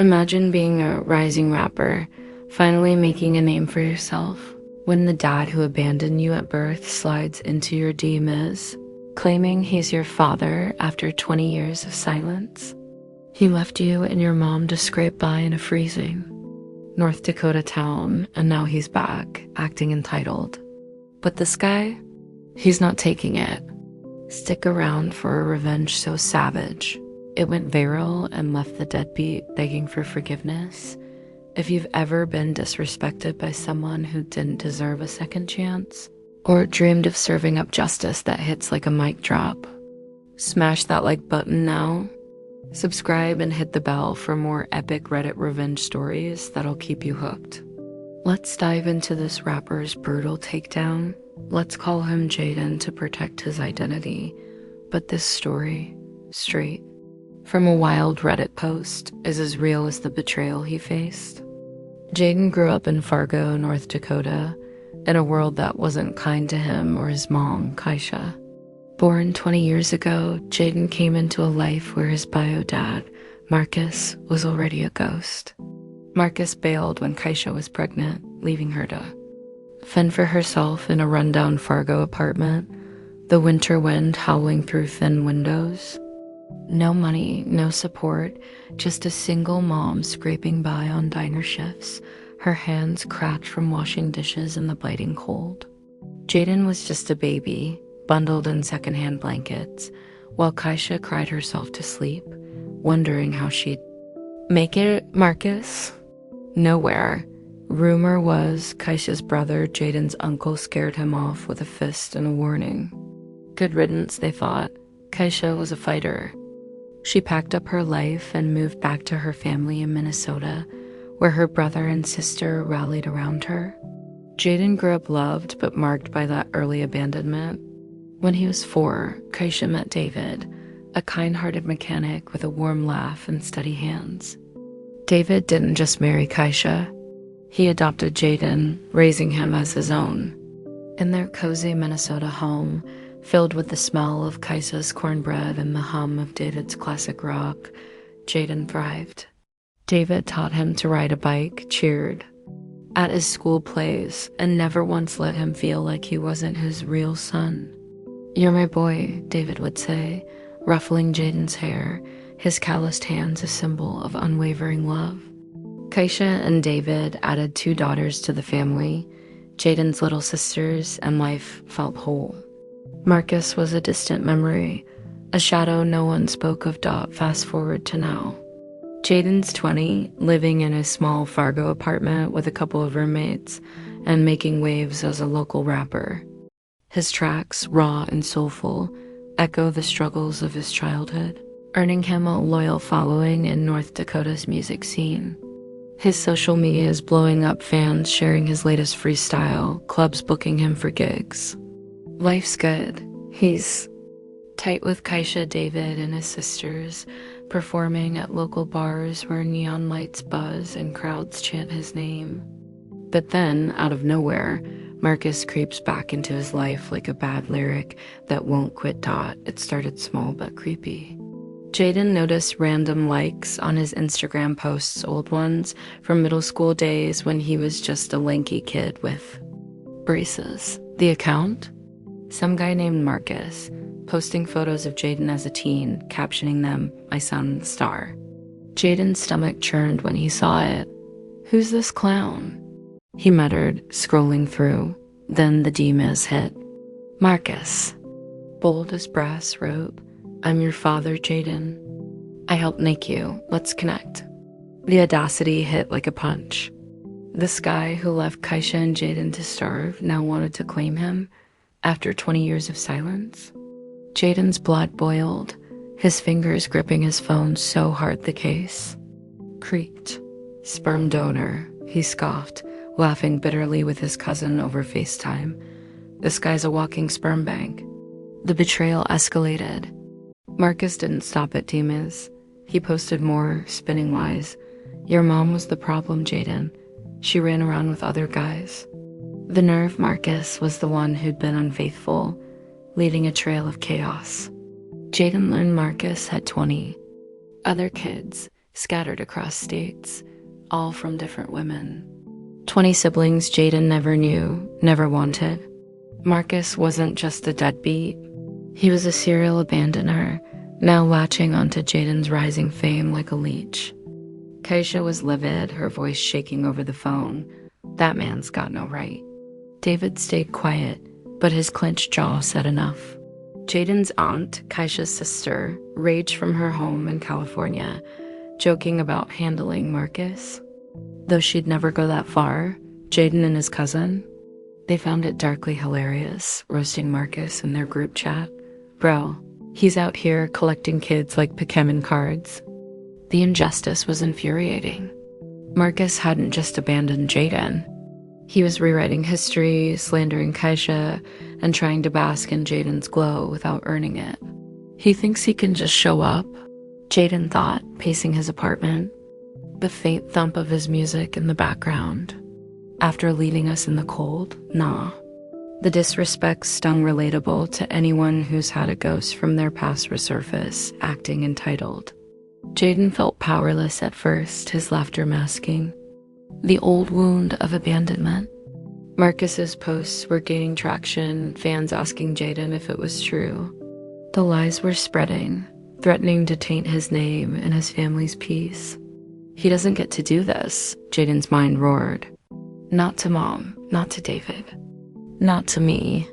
Imagine being a rising rapper, finally making a name for yourself, when the dad who abandoned you at birth slides into your DMs, claiming he's your father after 20 years of silence. He left you and your mom to scrape by in a freezing North Dakota town, and now he's back, acting entitled. But this guy, he's not taking it. Stick around for a revenge so savage it went viral and left the deadbeat begging for forgiveness. If you've ever been disrespected by someone who didn't deserve a second chance, or dreamed of serving up justice that hits like a mic drop, smash that like button now. Subscribe and hit the bell for more epic Reddit revenge stories that'll keep you hooked. Let's dive into this rapper's brutal takedown. Let's call him Jaden to protect his identity. But this story, straight from a wild Reddit post, is as real as the betrayal he faced. Jaden grew up in Fargo, North Dakota, in a world that wasn't kind to him or his mom, Kaisha. Born 20 years ago, Jaden came into a life where his bio dad, Marcus, was already a ghost. Marcus bailed when Kaisha was pregnant, leaving her to fend for herself in a rundown Fargo apartment, the winter wind howling through thin windows. No money, no support, just a single mom scraping by on diner shifts, her hands cracked from washing dishes in the biting cold. Jaden was just a baby, bundled in secondhand blankets, while Kaisha cried herself to sleep, wondering how she'd make it. Marcus? Nowhere. Rumor was Kaisha's brother, Jaden's uncle, scared him off with a fist and a warning. Good riddance, they thought. Kaisha was a fighter. She packed up her life and moved back to her family in Minnesota, where her brother and sister rallied around her. Jaden grew up loved but marked by that early abandonment. When he was 4, Kaisha met David, a kind-hearted mechanic with a warm laugh and steady hands. David didn't just marry Kaisha. He adopted Jaden, raising him as his own. In their cozy Minnesota home, filled with the smell of Kaisha's cornbread and the hum of David's classic rock, Jaden thrived. David taught him to ride a bike, cheered at his school plays, and never once let him feel like he wasn't his real son. "You're my boy," David would say, ruffling Jaden's hair, his calloused hands a symbol of unwavering love. Kaisha and David added 2 daughters to the family, Jaden's little sisters, and life felt whole. Marcus was a distant memory, a shadow no one spoke of. Fast forward to now. Jaden's 20, living in a small Fargo apartment with a couple of roommates, and making waves as a local rapper. His tracks, raw and soulful, echo the struggles of his childhood, earning him a loyal following in North Dakota's music scene. His social media is blowing up, fans sharing his latest freestyle, clubs booking him for gigs. Life's good. He's tight with Kaisha, David, and his sisters, performing at local bars where neon lights buzz and crowds chant his name. But then, out of nowhere, Marcus creeps back into his life like a bad lyric that won't quit. It started small but creepy. Jaden noticed random likes on his Instagram posts, old ones from middle school days when he was just a lanky kid with braces. The account? Some guy named Marcus, posting photos of Jaden as a teen, captioning them, "My son, star." Jaden's stomach churned when he saw it. "Who's this clown?" he muttered, scrolling through. Then the DMs hit. Marcus, bold as brass, wrote, "I'm your father, Jaden. I helped make you. Let's connect." The audacity hit like a punch. This guy who left Kaisha and Jaden to starve now wanted to claim him after 20 years of silence. Jaden's blood boiled, his fingers gripping his phone so hard the case creaked. "Sperm donor," he scoffed, laughing bitterly with his cousin over FaceTime. "This guy's a walking sperm bank." The betrayal escalated. Marcus didn't stop at demons. He posted more, spinning lies. "Your mom was the problem, Jaden. She ran around with other guys." The nerve. Marcus was the one who'd been unfaithful, leading a trail of chaos. Jaden learned Marcus had 20 other kids, scattered across states, all from different women. 20 siblings Jaden never knew, never wanted. Marcus wasn't just a deadbeat. He was a serial abandoner, now latching onto Jaden's rising fame like a leech. Kaisha was livid, her voice shaking over the phone. That man's got no right. David stayed quiet, but his clenched jaw said enough. Jaden's aunt, Kaisha's sister, raged from her home in California, joking about handling Marcus. Though she'd never go that far, Jaden and his cousin, they found it darkly hilarious, roasting Marcus in their group chat. Bro, he's out here collecting kids like Pokemon cards. The injustice was infuriating. Marcus hadn't just abandoned Jaden. He was rewriting history, slandering Kaisha, and trying to bask in Jaden's glow without earning it. He thinks he can just show up, Jaden thought, pacing his apartment, the faint thump of his music in the background. After leaving us in the cold, nah. The disrespect stung relatable to anyone who's had a ghost from their past resurface, acting entitled. Jaden felt powerless at first, his laughter masking the old wound of abandonment. Marcus's posts were gaining traction, fans asking Jaden if it was true. The lies were spreading, threatening to taint his name and his family's peace. He doesn't get to do this, Jaden's mind roared. Not to Mom, not to David, not to me.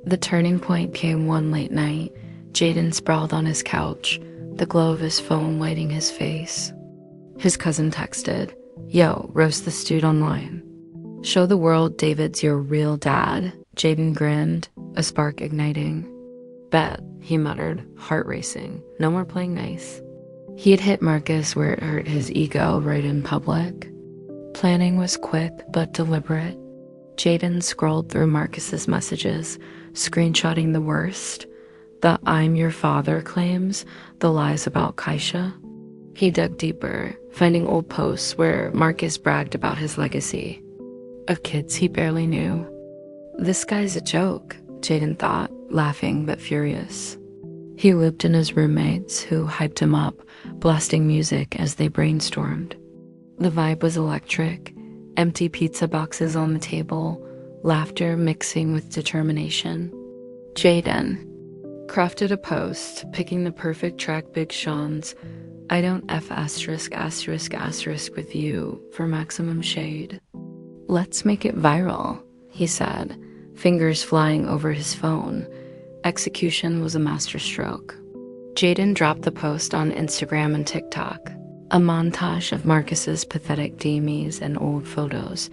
The turning point came one late night. Jaden sprawled on his couch, the glow of his phone lighting his face. His cousin texted, "Yo, roast this dude online. Show the world David's your real dad." Jaden grinned, a spark igniting. "Bet," he muttered, heart racing. No more playing nice. He had hit Marcus where it hurt his ego right in public. Planning was quick but deliberate. Jaden scrolled through Marcus's messages, screenshotting the worst. The "I'm your father" claims, the lies about Kaisha. He dug deeper, finding old posts where Marcus bragged about his legacy of kids he barely knew. This guy's a joke, Jaden thought, laughing but furious. He looped in his roommates, who hyped him up, blasting music as they brainstormed. The vibe was electric, empty pizza boxes on the table, laughter mixing with determination. Jaden crafted a post, picking the perfect track Big Sean's "I don't F*** with you" for maximum shade. "Let's make it viral," he said, fingers flying over his phone. Execution was a masterstroke. Jaden dropped the post on Instagram and TikTok, a montage of Marcus's pathetic DMs and old photos,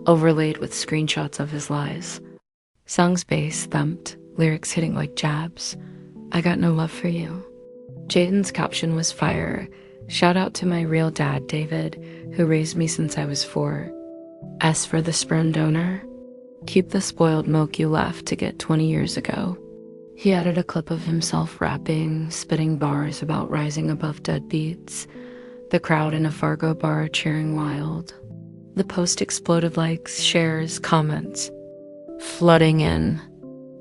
overlaid with screenshots of his lies. Song's bass thumped, lyrics hitting like jabs. "I got no love for you." Jaden's caption was fire. "Shout out to my real dad, David, who raised me since I was 4. As for the sperm donor, keep the spoiled milk you left to get 20 years ago." He added a clip of himself rapping, spitting bars about rising above deadbeats, the crowd in a Fargo bar cheering wild. The post exploded likes, shares, comments, flooding in.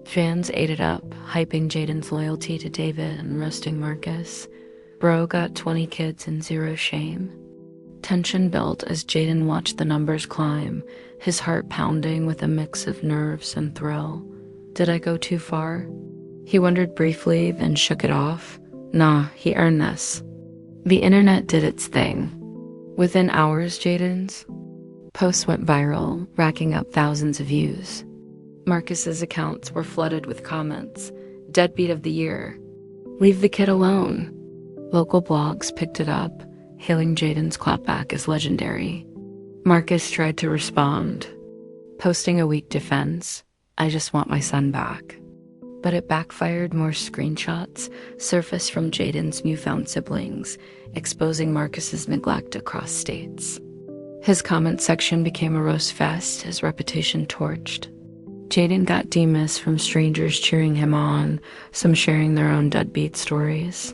Fans ate it up, hyping Jaden's loyalty to David and roasting Marcus. Bro got 20 kids and zero shame. Tension built as Jaden watched the numbers climb, his heart pounding with a mix of nerves and thrill. Did I go too far? He wondered briefly, then shook it off. Nah, he earned this. The internet did its thing. Within hours, Jaden's posts went viral, racking up thousands of views. Marcus's accounts were flooded with comments. "Deadbeat of the year. Leave the kid alone." Local blogs picked it up, hailing Jaden's clapback as legendary. Marcus tried to respond, posting a weak defense, "I just want my son back." But it backfired. More screenshots surfaced from Jaden's newfound siblings, exposing Marcus's neglect across states. His comment section became a roast fest, his reputation torched. Jaden got DMs from strangers cheering him on, some sharing their own deadbeat stories.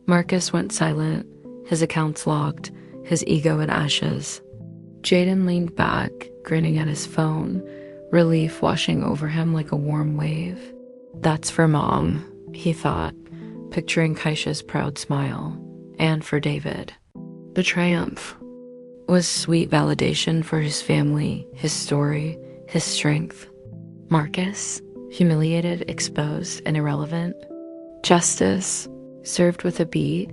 Marcus went silent, his accounts logged, his ego in ashes. Jaden leaned back, grinning at his phone, relief washing over him like a warm wave. "That's for Mom," he thought, picturing Kaisha's proud smile. "And for David." The triumph was sweet validation for his family, his story, his strength. Marcus, humiliated, exposed, and irrelevant. Justice, served with a beat.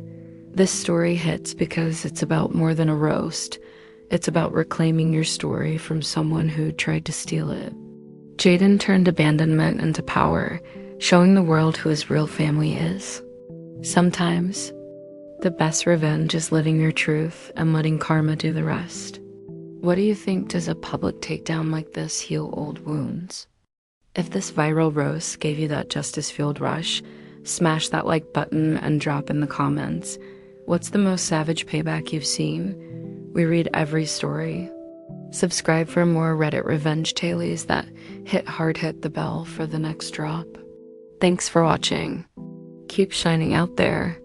This story hits because it's about more than a roast. It's about reclaiming your story from someone who tried to steal it. Jaden turned abandonment into power, showing the world who his real family is. Sometimes, the best revenge is living your truth and letting karma do the rest. What do you think? Does a public takedown like this heal old wounds? If this viral roast gave you that justice-fueled rush, smash that like button and drop in the comments. What's the most savage payback you've seen? We read every story. Subscribe for more Reddit revenge tales that hit the bell for the next drop. Thanks for watching. Keep shining out there.